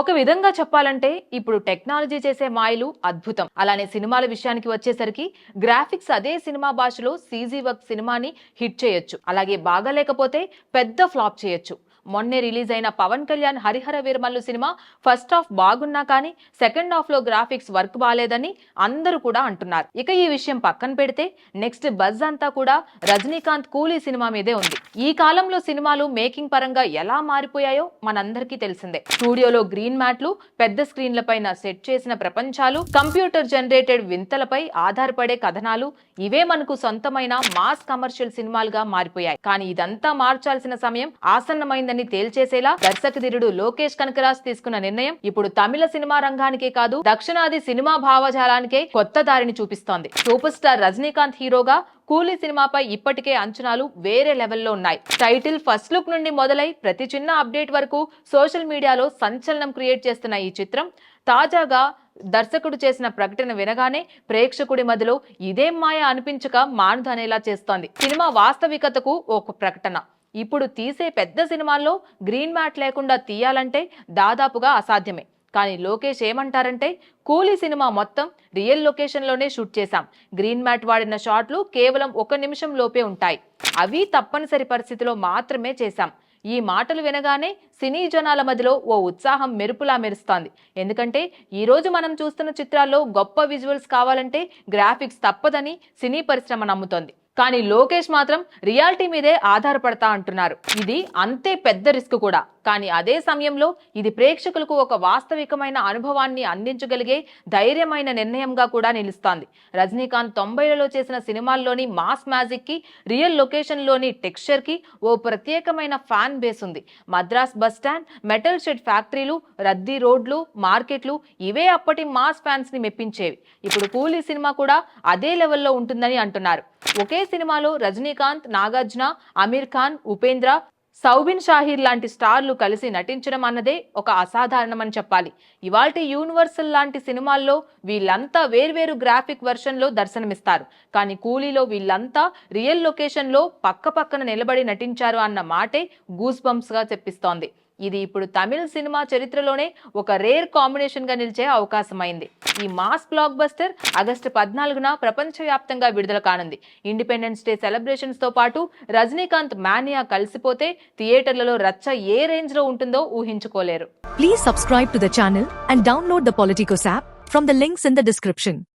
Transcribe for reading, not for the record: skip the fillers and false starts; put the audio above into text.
ఒక విధంగా చెప్పాలంటే ఇప్పుడు టెక్నాలజీ చేసే మాయలు అద్భుతం. అలానే సినిమాల విషయానికి వచ్చేసరికి గ్రాఫిక్స్ అదే సినిమా భాషలో సీజీ వర్క్ సినిమాని హిట్ చేయొచ్చు. అలాగే బాగాలేకపోతే పెద్ద ఫ్లాప్ చేయొచ్చు. మొన్నే రిలీజ్ అయిన Pawan Kalyan Harihara Veeramallu cinema first half బాగున్నా కానీ సెకండ్ హాఫ్ లో గ్రాఫిక్స్ వర్క్ బాలేదని అందరూ కూడా అంటున్నారు. ఇక ఈ విషయం పక్కన పెడితే నెక్స్ట్ బజ్ అంతా కూడా రజనీకాంత్ కూలీ సినిమా మీదే ఉంది. ఈ కాలంలో సినిమాలు మేకింగ్ పరంగా ఎలా మారిపోయాయో మనందరికీ తెలిసిందే. స్టూడియోలో గ్రీన్ మ్యాట్లు, పెద్ద స్క్రీన్ల పైన సెట్ చేసిన ప్రపంచాలు, కంప్యూటర్ జనరేటెడ్ వింతలపై ఆధారపడే కథనాలు ఇవే మనకు సొంతమైన మాస్ కమర్షియల్ సినిమాలుగా మారిపోయాయి. కానీ ఇదంతా మార్చాల్సిన సమయం ఆసన్నమైందని తేల్చేసేలా దర్శకధీరుడు లోకేష్ కనకరాజ్ తీసుకున్న నిర్ణయం ఇప్పుడు తమిళ సినిమా రంగానికే కాదు దక్షిణాది సినిమా భావజాలానికే కొత్త దారిని చూపిస్తోంది. సూపర్ స్టార్ రజనీకాంత్ హీరోగా కూలీ సినిమాపై ఇప్పటికే అంచనాలు వేరే లెవెల్లో ఉన్నాయి. టైటిల్, ఫస్ట్ లుక్ నుండి మొదలై ప్రతి చిన్న అప్డేట్ వరకు సోషల్ మీడియాలో సంచలనం క్రియేట్ చేస్తున్న ఈ చిత్రం తాజాగా దర్శకుడు చేసిన ప్రకటన వినగానే ప్రేక్షకుడి మధ్యలో ఇదేం మాయ అనిపించక మానుదనేలా చేస్తోంది. సినిమా వాస్తవికతకు ఒక ప్రకటన. ఇప్పుడు తీసే పెద్ద సినిమాల్లో గ్రీన్ మ్యాట్ లేకుండా తీయాలంటే దాదాపుగా అసాధ్యమే. కానీ లోకేష్ ఏమంటారంటే కూలీ సినిమా మొత్తం రియల్ లొకేషన్లోనే షూట్ చేశాం. గ్రీన్ మ్యాట్ వాడిన షాట్లు కేవలం 1 నిమిషం లోపే ఉంటాయి. అవి తప్పనిసరి పరిస్థితిలో మాత్రమే చేశాం. ఈ మాటలు వినగానే సినీ జనాల మధ్యలో ఓ ఉత్సాహం మెరుపులా మెరుస్తోంది. ఎందుకంటే ఈ రోజు మనం చూస్తున్న చిత్రాల్లో గొప్ప విజువల్స్ కావాలంటే గ్రాఫిక్స్ తప్పదని సినీ పరిశ్రమ నమ్ముతోంది. కానీ లోకేష్ మాత్రం రియాలిటీ మీదే ఆధారపడతా అంటున్నారు. ఇది అంతే పెద్ద రిస్క్ కూడా. కానీ అదే సమయంలో ఇది ప్రేక్షకులకు ఒక వాస్తవికమైన అనుభవాన్ని అందించగలిగే ధైర్యమైన నిర్ణయంగా కూడా నిలుస్తోంది. రజనీకాంత్ 90లలో చేసిన సినిమాల్లోని మాస్ మ్యాజిక్ కి, రియల్ లొకేషన్ లోని టెక్స్చర్ కి ఓ ప్రత్యేకమైన ఫ్యాన్ బేస్ ఉంది. Madras bus stand, metal shed ఫ్యాక్టరీలు, రద్దీ రోడ్లు, మార్కెట్లు ఇవే అప్పటి మాస్ ఫ్యాన్స్ ని మెప్పించేవి. ఇప్పుడు కూలీ సినిమా కూడా అదే లెవెల్లో ఉంటుందని అంటున్నారు. ఒకే సినిమాలో రజనీకాంత్, నాగార్జున, అమీర్ ఖాన్, ఉపేంద్ర, సౌబిన్ షాహీర్ లాంటి స్టార్లు కలిసి నటించడం అన్నదే ఒక అసాధారణమని చెప్పాలి. ఇవాల్టి యూనివర్సల్ లాంటి సినిమాల్లో వీళ్ళంతా వేర్వేరు గ్రాఫిక్ వెర్షన్లో దర్శనమిస్తారు. కానీ కూలీలో వీళ్ళంతా రియల్ లొకేషన్లో పక్కపక్కన నిలబడి నటించారు అన్న మాటే గూస్ బంప్స్ గా తెప్పిస్తోంది. ఇది ఇప్పుడు తమిళ సినిమా చరిత్రలోనే ఒక రేర్ కాంబినేషన్ గా నిలిచే అవకాశమైంది. ఈ మాస్ బ్లాక్ బస్టర్ ఆగస్టు 14న ప్రపంచవ్యాప్తంగా విడుదల కానుంది. ఇండిపెండెన్స్ డే సెలబ్రేషన్స్ తో పాటు రజనీకాంత్ మానియా కలిసిపోతే థియేటర్లలో రచ్చ ఏ రేంజ్ లో ఉంటుందో ఊహించుకోలేరు. Please subscribe to the channel and download the Politicos app from the links in the description.